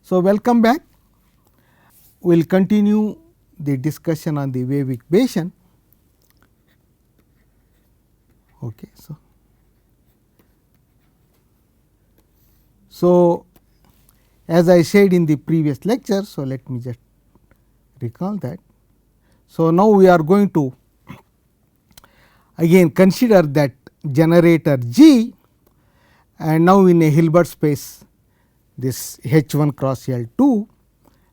So, welcome back. We will continue the discussion on the wave equation. Okay, so as I said in the previous lecture, so let me just recall that. So, now we are going to again consider that generator G, and now in a Hilbert space this H 1 cross L 2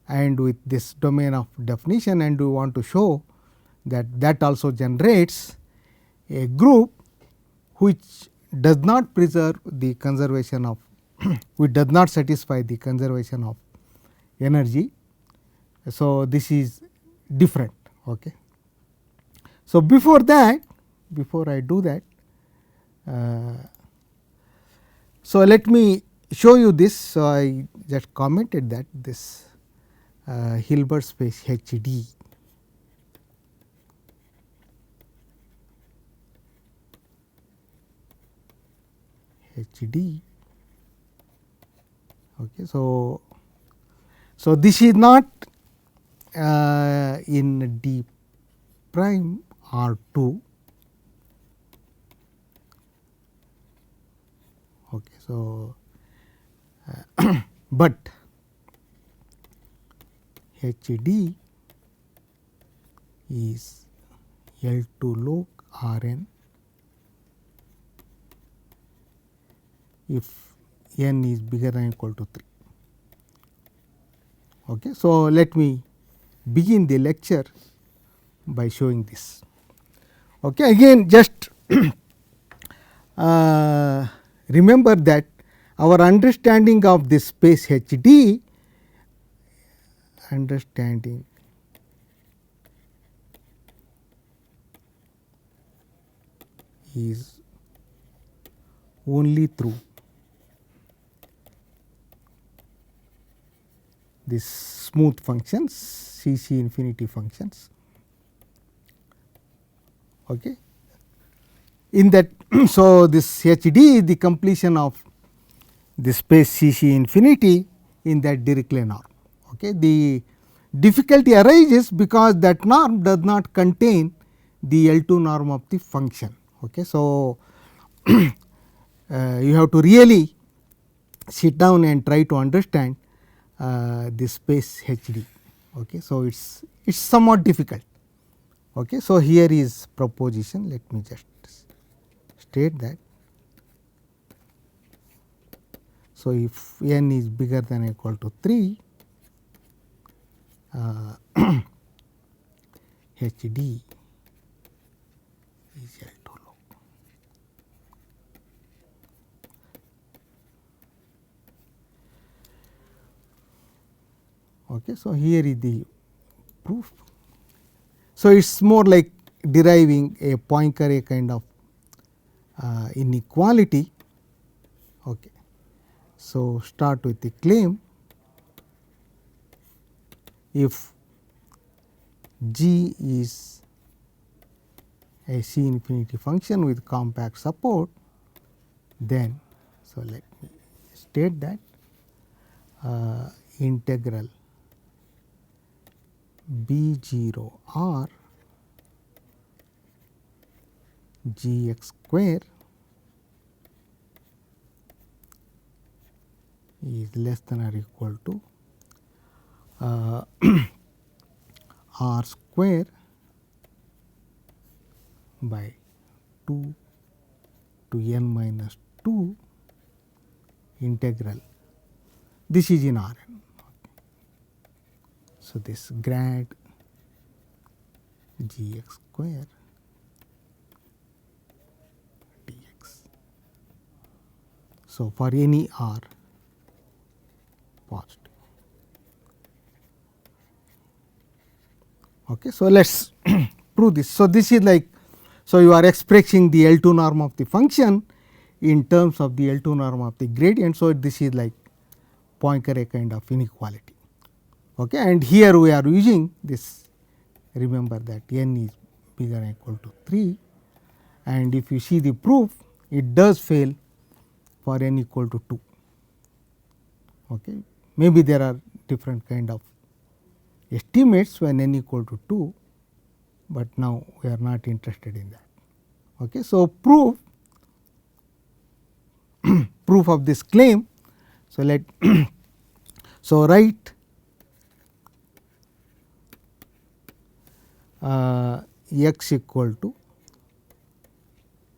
and with this domain of definition, and we want to show that that also generates a group which does not preserve the conservation of which does not satisfy the conservation of energy. So, this is different. Okay. So, before that, before I do that, so let me show you this. So, I just commented that this Hilbert space H D Okay. So, this is not in D prime R 2. Okay. So, but H D is L 2 log R n if n is bigger than or equal to 3. Okay. So, let me begin the lecture by showing this. Okay. Again, just remember that our understanding of this space H D is only through this smooth functions, C C infinity functions. Okay. In that, so this H D is the completion of the space C C infinity in that Dirichlet norm. Okay. The difficulty arises because that norm does not contain the L 2 norm of the function. Okay. So, you have to really sit down and try to understand this space H D. Okay. So, it is somewhat difficult. Okay. So, here is proposition, let me just state that. So, if n is bigger than or equal to 3, H D is L 2 log. Okay. So, here is the proof. So, it is more like deriving a Poincare kind of inequality. Okay. So, start with the claim. If G is a C infinity function with compact support, then, so let me state that integral B 0 R G x square is less than or equal to R square by 2 to n minus 2 integral, this is in R n. So, this grad g x square dx. So, for any R positive. Okay. So, let us prove this. So, this is like, so you are expressing the L 2 norm of the function in terms of the L 2 norm of the gradient. So, this is like Poincare kind of inequality. Okay. And here we are using this, remember that n is bigger than or equal to 3, and if you see the proof, it does fail for n equal to 2. Okay. maybe there are different kind of estimates when n equal to 2, but now we are not interested in that. Okay. So, proof of this claim. So, so write x equal to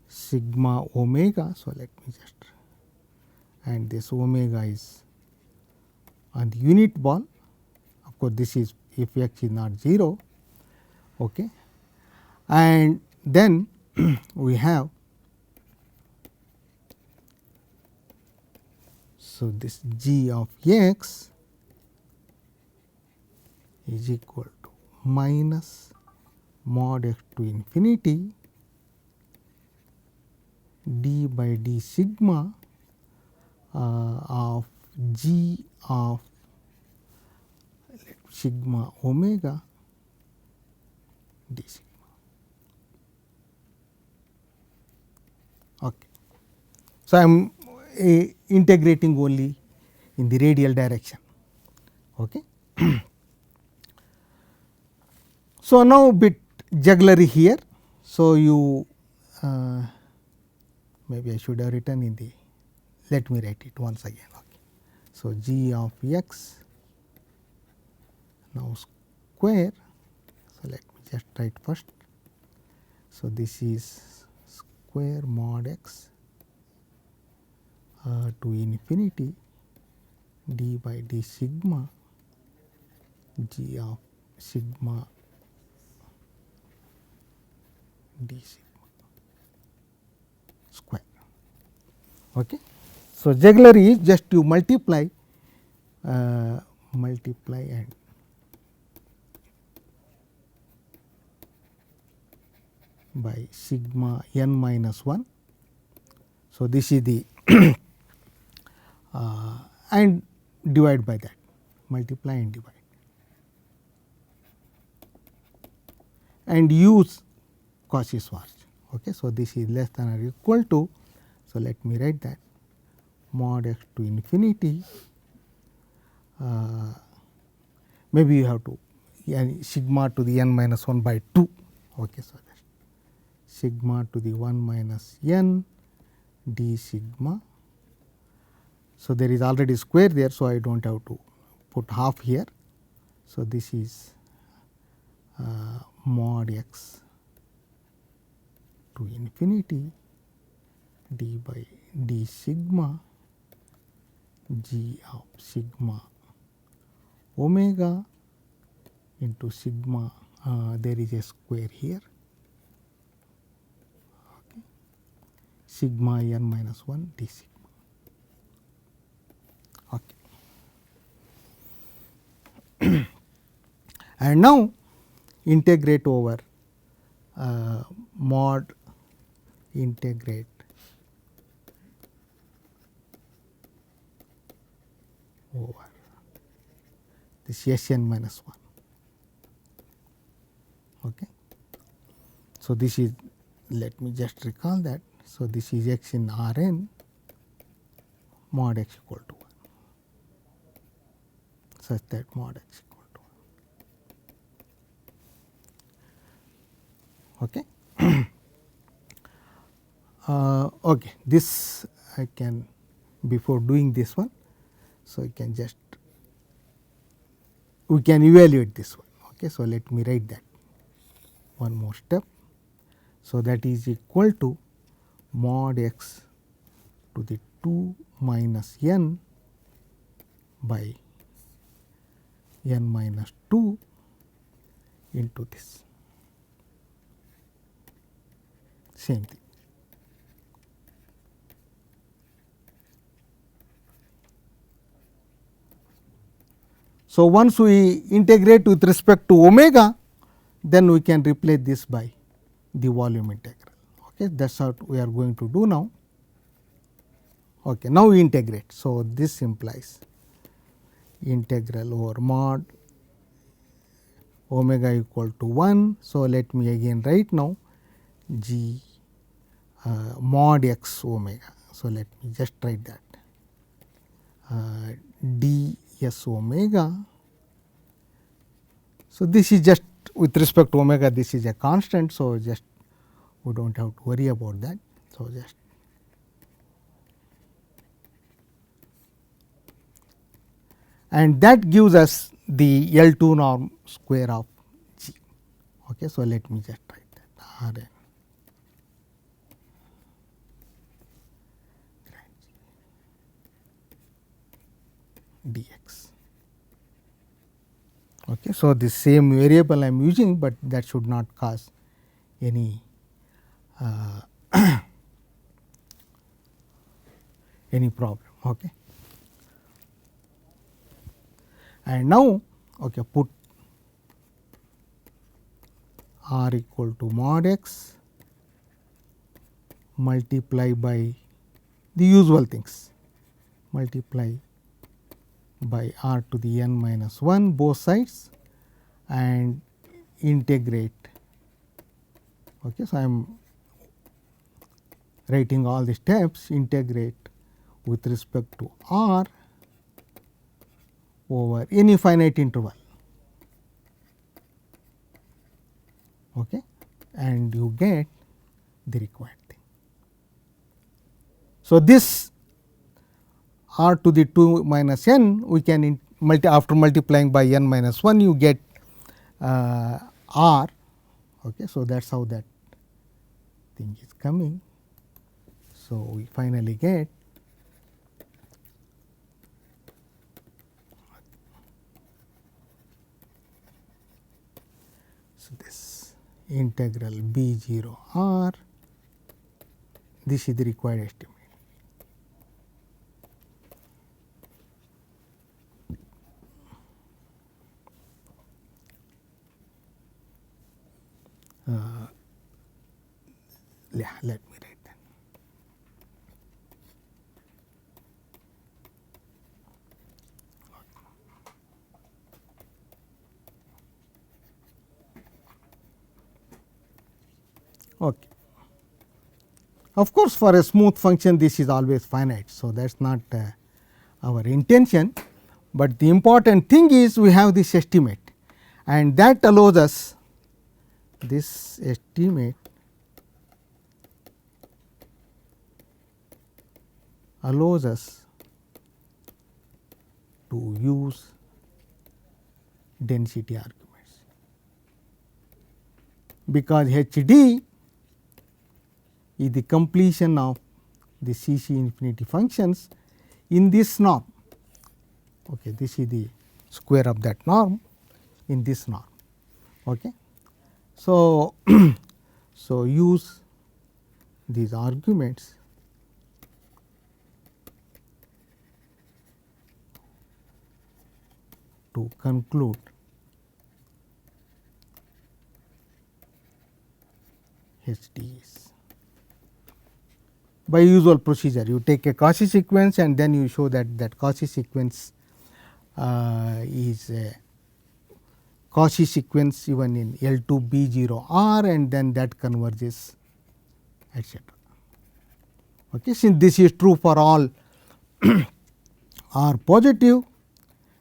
sigma omega. So, let me just, and this omega is on the unit ball. Of course, this is if x is not 0, okay. And then we have, so this g of x is equal to minus mod x to infinity d by d sigma of g of sigma omega d sigma. Okay. So, I am integrating only in the radial direction. Okay. So, now bit jugglery here. So, you maybe I should have written in the, let me write it once again. Okay. So, g of x now square. So, let me just write first. So, this is square mod x to infinity d by d sigma g of sigma d sigma square. Okay. So, jugglery is just to multiply and by sigma n minus 1. So, this is the and divide by that, multiply and divide, and use Cauchy-Schwarz. Okay. So, this is less than or equal to, so let me write that, mod x to infinity, maybe you have to sigma to the n minus 1 by 2. Okay. So, that sigma to the 1 minus n d sigma. So, there is already square there. So, I do not have to put half here. So, this is mod x to infinity d by d sigma g of sigma omega into sigma, there is a square here, okay, sigma n minus 1 d sigma. Okay. And now integrate over mod integrate over this S n minus 1. Okay. So, this is, let me just recall that. So, this is x in R n mod x equal to 1, such that mod x equal to 1. Okay. Okay. This I can, before doing this one, so I can just, we can evaluate this one. Okay. So, let me write that one more step. So, that is equal to mod x to the 2 minus n by n minus 2 into this, same thing. So, once we integrate with respect to omega, then we can replace this by the volume integral. Okay. That is what we are going to do now. Okay. Now, we integrate. So, this implies integral over mod omega equal to 1. So, let me again write now g mod x omega. So, let me just write that d S omega. So, this is just with respect to omega, this is a constant. So, just we do not have to worry about that. So, just and that gives us the L2 norm square of G. Okay. So, let me just write that R n dx. Okay. So, the same variable I am using, but that should not cause any any problem. Okay. And now, okay, put R equal to mod x multiply by the usual things, multiply by R to the n minus 1 both sides and integrate. Okay. So, I am writing all the steps, integrate with respect to R over any finite interval. Okay. And you get the required thing. So, this R to the 2 minus n we can after multiplying by n minus 1 you get R. Okay. So, that is how that thing is coming. So, we finally get so this integral b 0 r, this is the required estimate. Yeah, let me write that. Okay. Of course, for a smooth function this is always finite. So, that is not our intention, but the important thing is we have this estimate and that allows us this estimate allows us to use density arguments, because H d is the completion of the C c infinity functions in this norm. Okay, this is the square of that norm in this norm. Okay. So, so use these arguments to conclude HDs. By usual procedure, you take a Cauchy sequence and then you show that that Cauchy sequence is a Cauchy sequence even in L2 B 0 R, and then that converges, etc. Okay. Since this is true for all R positive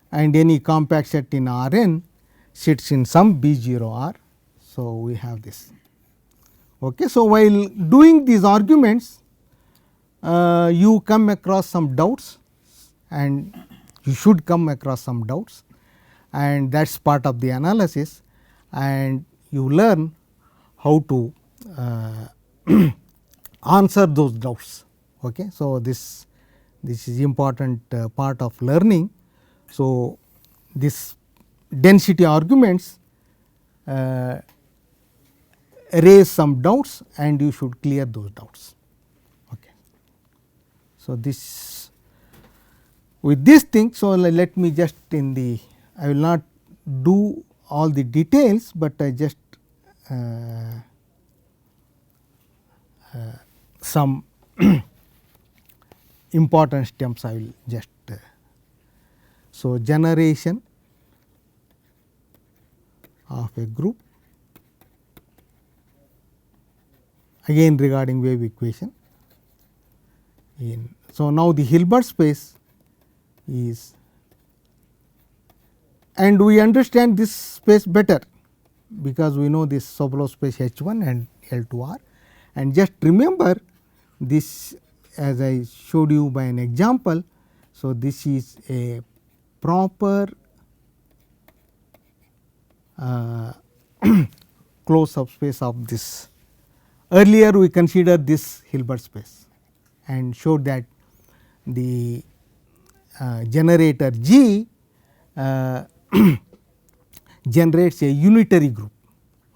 and any compact set in R n sits in some B 0 R. So, we have this. Okay. So, while doing these arguments, you come across some doubts, and you should come across some doubts, and that is part of the analysis, and you learn how to answer those doubts. Okay. So, this is important part of learning. So, this density arguments raise some doubts and you should clear those doubts. Okay. So, this with this thing. So, let me just in the I will not do all the details, but I just some important steps I will just so generation of a group, again regarding wave equation in. So, now the Hilbert space is and we understand this space better because we know this Sobolev space H 1 and L 2 R, and just remember this as I showed you by an example. So, this is a proper closed subspace of this. Earlier we considered this Hilbert space and showed that the generator G generates a unitary group.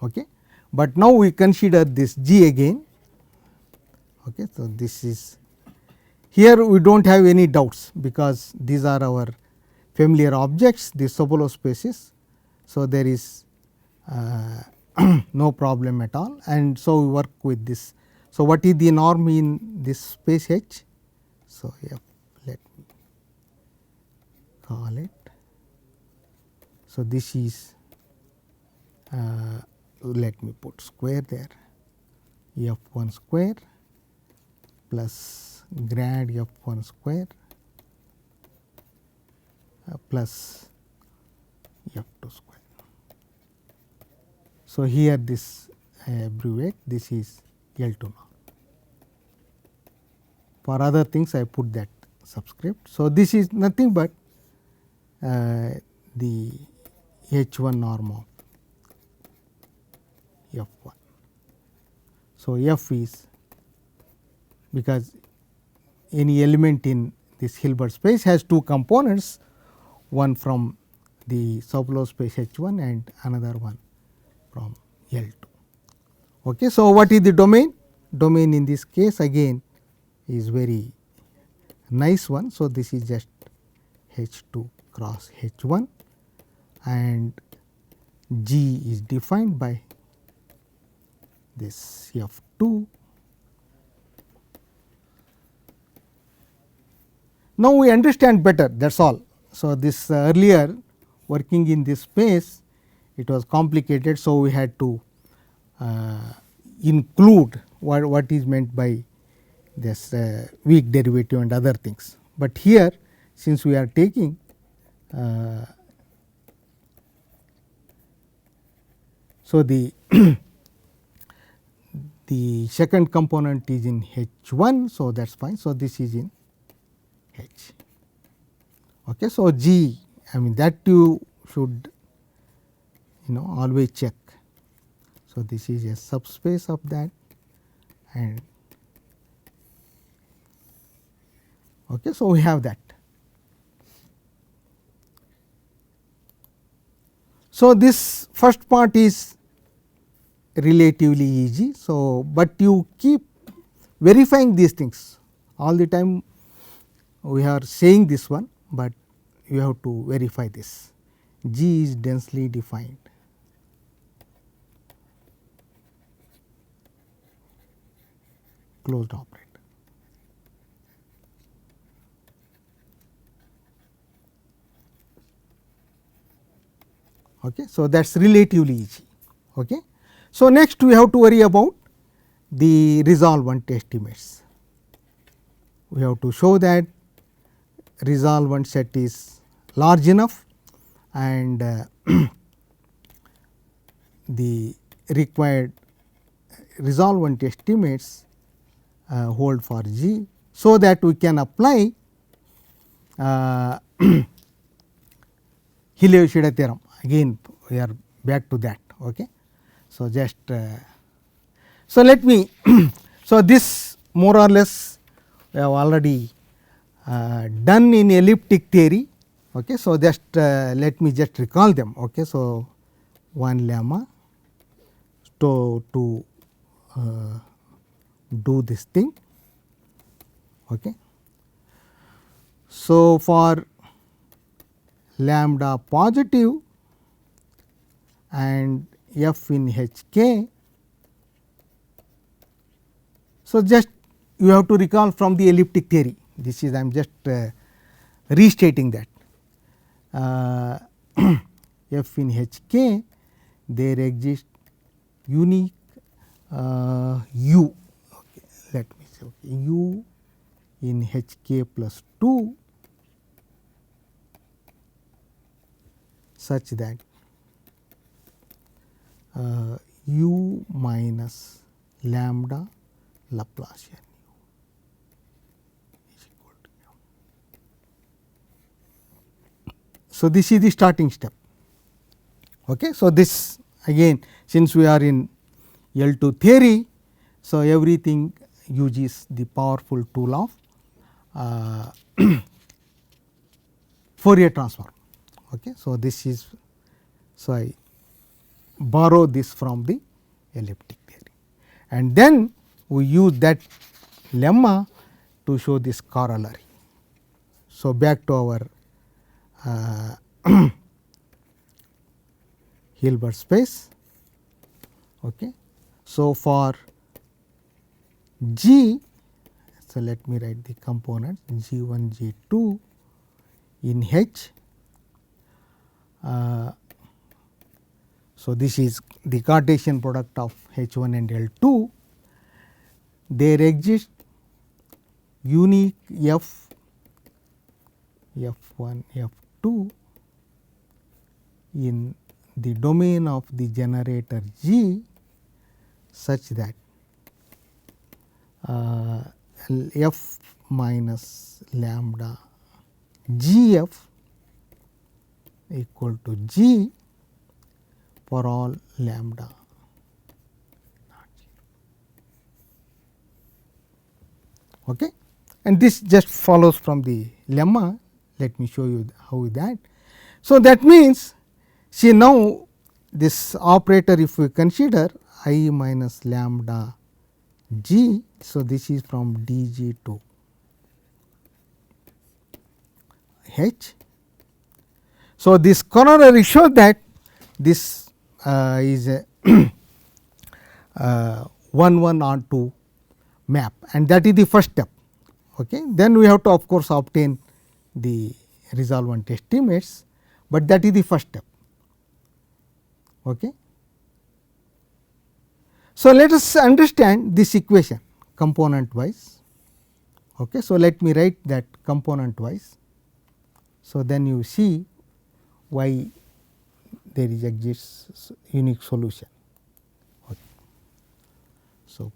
Okay. But now we consider this G again. Okay. So, this is here we do not have any doubts because these are our familiar objects, the Sobolev spaces. So, there is no problem at all, and so we work with this. So, what is the norm in this space H? So, let me call it. So, this is let me put square there, F 1 square plus grad F 1 square plus F 2 square. So, here this abbreviate, this is L 2 norm. For other things I put that subscript. So, this is nothing but the H 1 norm of F 1. So, F is, because any element in this Hilbert space has two components, one from the Sobolev space H 1 and another one from L 2. Okay. So, what is the domain? Domain in this case again is very nice one. So, this is just H 2 cross H 1 and G is defined by this F 2. Now, we understand better, that is all. So, this earlier working in this space it was complicated. So, we had to include what is meant by this weak derivative and other things. But here since we are taking so the the second component is in H 1. So, that is fine. So, this is in H. Okay. So, G, I mean that you should always check. So, this is a subspace of that, and okay. So, we have that. So, this first part is relatively easy. So, but you keep verifying these things all the time. We are saying this one, but you have to verify this. G is densely defined. Closed operator. Okay. So, that is relatively easy. Okay. So, next we have to worry about the resolvent estimates. We have to show that resolvent set is large enough and the required resolvent estimates hold for G. So, that we can apply Hille-Yoshida theorem. Again we are back to that. Okay. So, just so let me so this more or less we have already done in elliptic theory. Okay. So, just let me just recall them. Okay. So, 1 lemma to do this thing. Okay. So, for lambda positive and f in h k. So, just you have to recall from the elliptic theory, this is I am just restating that f in h k there exists unique u, okay, let me say u in h k plus 2 such that u minus lambda Laplacian u is equal to m. So, this is the starting step. Okay. So, this again, since we are in L2 theory, so everything uses the powerful tool of Fourier transform. Okay. So, this is, so I borrow this from the elliptic theory, and then we use that lemma to show this corollary. So, back to our Hilbert space. Okay. So, for G, so let me write the components G1, G2 in H. So, this is the Cartesian product of H1 and L2. There exists unique F1, F2 in the domain of the generator G such that F minus lambda GF equal to G for all lambda not 0. Okay. And this just follows from the lemma. Let me show you how that. So, that means, see now this operator, if we consider I minus lambda G. So, this is from dG to H. So, this corollary shows that this is a 1 on 2 map, and that is the first step. Okay. Then we have to of course obtain the resolvent estimates, but that is the first step. Okay. So, let us understand this equation component wise. Okay. So, let me write that component wise. So, then you see why there is exists unique solution. Okay. So,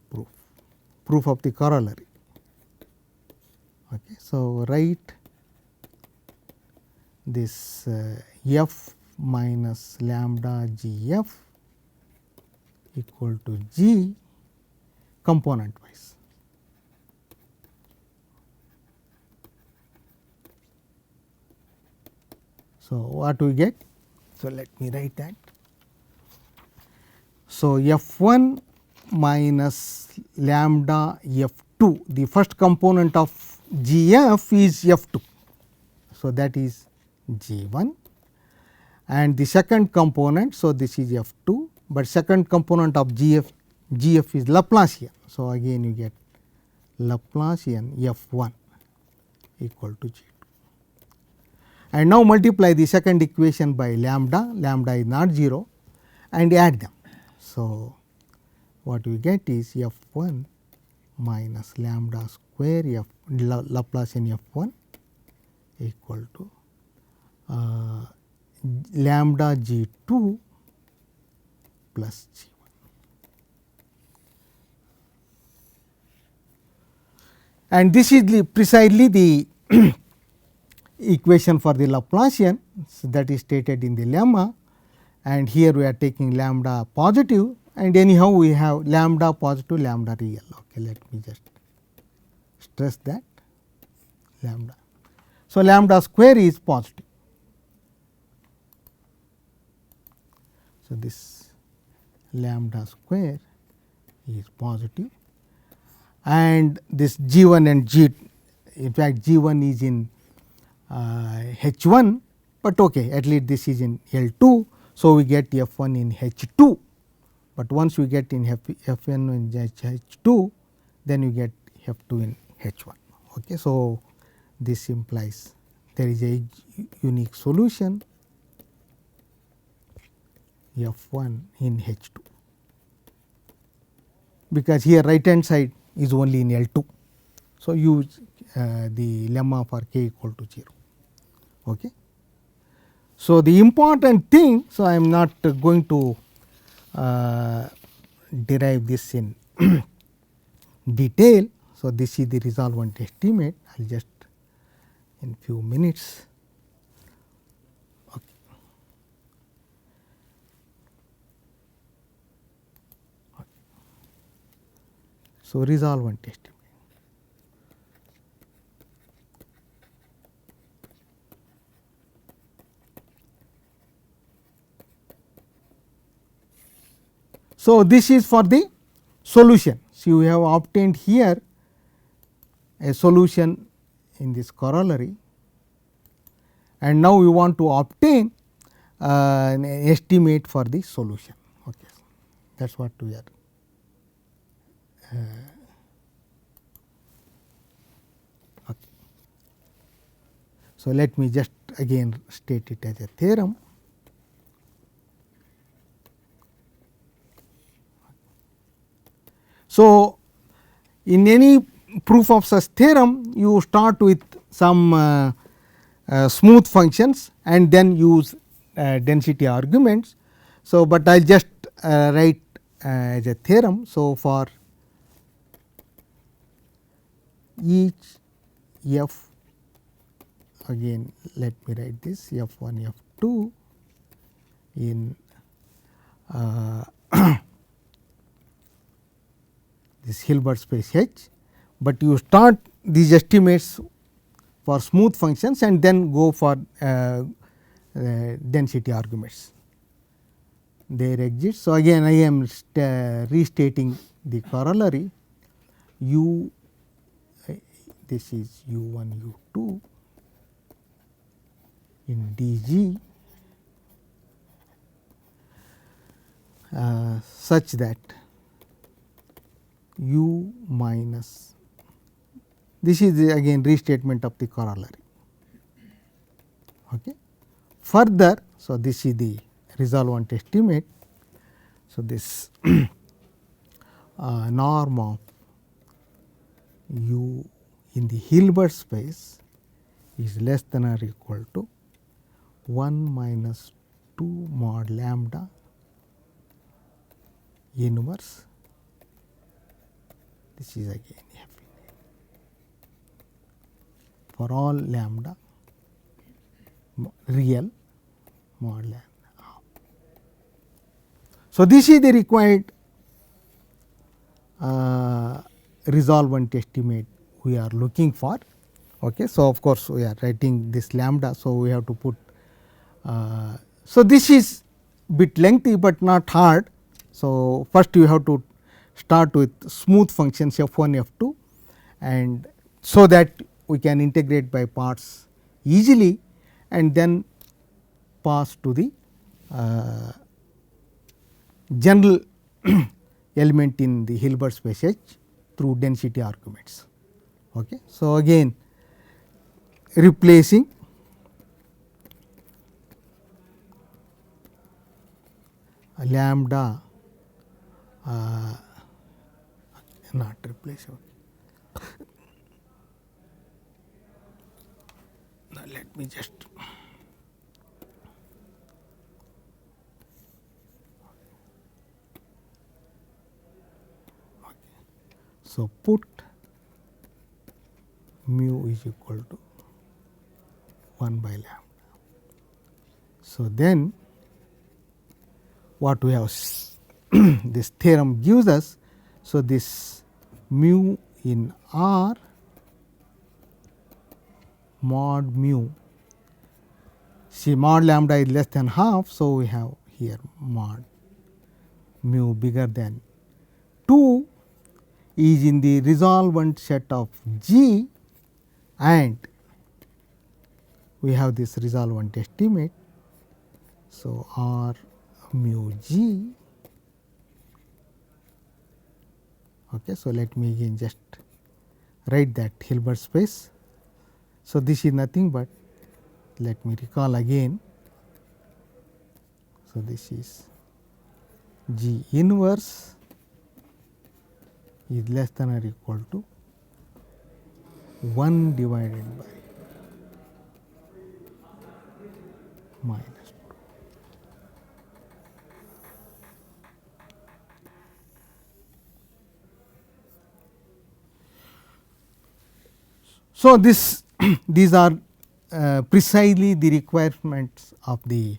proof of the corollary. Okay. So, write this F minus lambda G F equal to G component wise. So, what we get? So, let me write that. So, F1 minus lambda F2, the first component of GF is F2. So, that is G1, and the second component. So, this is F2, but second component of GF is Laplacian. So, again you get Laplacian F1 equal to G2, and now multiply the second equation by lambda, lambda is not 0, and add them. So, what we get is F1 minus lambda square F Laplacian F1 equal to lambda G2 plus G1. And this is precisely the equation for the Laplacian, so that is stated in the lemma, and here we are taking lambda positive, and anyhow we have lambda positive, lambda real. Okay, let me just stress that lambda. So, lambda square is positive. So, this lambda square is positive, and this G1 and G, in fact G1 is in H1, but okay, at least this is in L2. So, we get F1 in H2, but once we get in F1 in H2, then you get F2 in H1. Okay. So, this implies there is a unique solution F1 in H2, because here right hand side is only in L2. So, use the lemma for k equal to 0. Okay. So, the important thing, so I am not going to derive this in detail. So, this is the resolvent estimate. I will just in few minutes. Okay. So, resolvent estimate. So, this is for the solution. So, we have obtained here a solution in this corollary, and now we want to obtain an estimate for the solution. Okay. That is what we are. Okay. So, let me just again state it as a theorem. So, in any proof of such theorem, you start with some smooth functions and then use density arguments. So, but I will just write as a theorem. So, for each f, again let me write this f 1 f 2 in this Hilbert space H, but you start these estimates for smooth functions and then go for density arguments. There exists. So, again I am restating the corollary u, this is u 1 u 2 in d g such that u minus, this is the again restatement of the corollary. Okay. Further, so this is the resolvent estimate. So, this norm of u in the Hilbert space is less than or equal to 1 minus 2 mod lambda inverse, this is again f for all lambda real mod lambda. So, this is the required resolvent estimate we are looking for. Okay. So, of course, we are writing this lambda. So, we have to put so this is bit lengthy, but not hard. So, first you have to start with smooth functions f 1 f 2, and so that we can integrate by parts easily, and then pass to the general element in the Hilbert space H through density arguments. Okay. So, again replacing lambda, not replace. Now, let me just so put mu is equal to 1 by lambda. So, then what we have this theorem gives us. So, this mu in R mod mu, see mod lambda is less than half. So, we have here mod mu bigger than 2 is in the resolvent set of G, and we have this resolvent estimate. So, R mu G. Okay. So, let me again just write that Hilbert space. So, this is nothing but, let me recall again. So, this is G inverse is less than or equal to 1 divided by minus 2. So, this these are precisely the requirements of the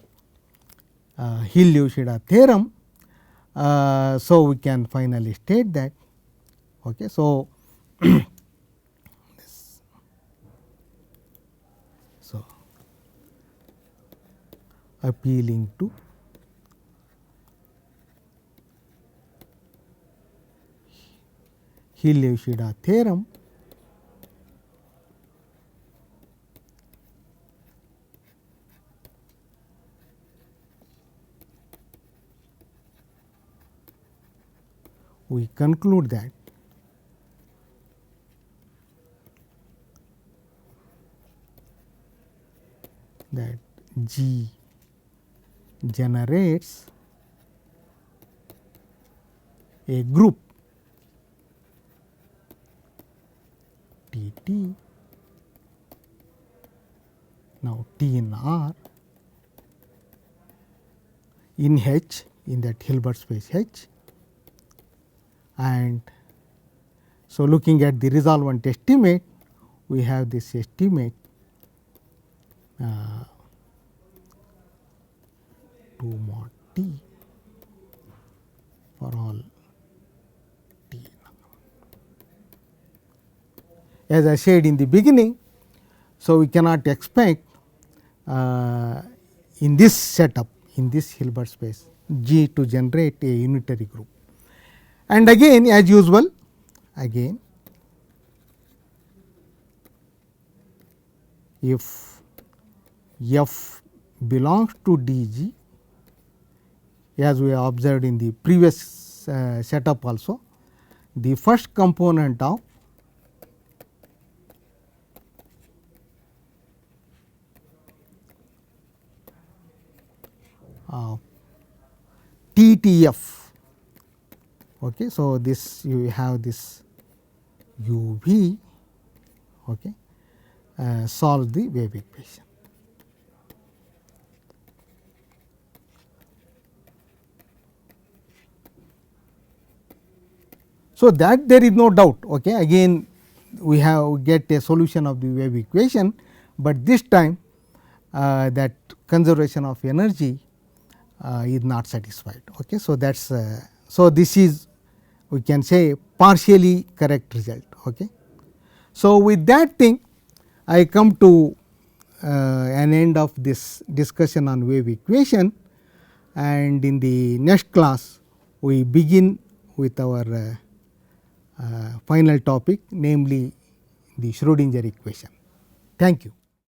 Hill-Yoshida theorem. So, we can finally state that. Okay. So, so appealing to Hill-Yoshida theorem, we conclude that G generates a group T T, now T in R in H, in that Hilbert space H, and so looking at the resolvent estimate, we have this estimate 2 mod T for all T. As I said in the beginning, so we cannot expect in this setup, in this Hilbert space, G to generate a unitary group. And again, as usual, again if F belongs to DG, as we have observed in the previous setup also, the first component of TTF. Okay. So, this you have this UV, okay, solve the wave equation. So, that there is no doubt. Okay. Again we have get a solution of the wave equation, but this time that conservation of energy is not satisfied. Okay. So, that is so this is, we can say, partially correct result. Okay. So, with that thing I come to an end of this discussion on wave equation, and in the next class we begin with our final topic, namely the Schrodinger equation. Thank you.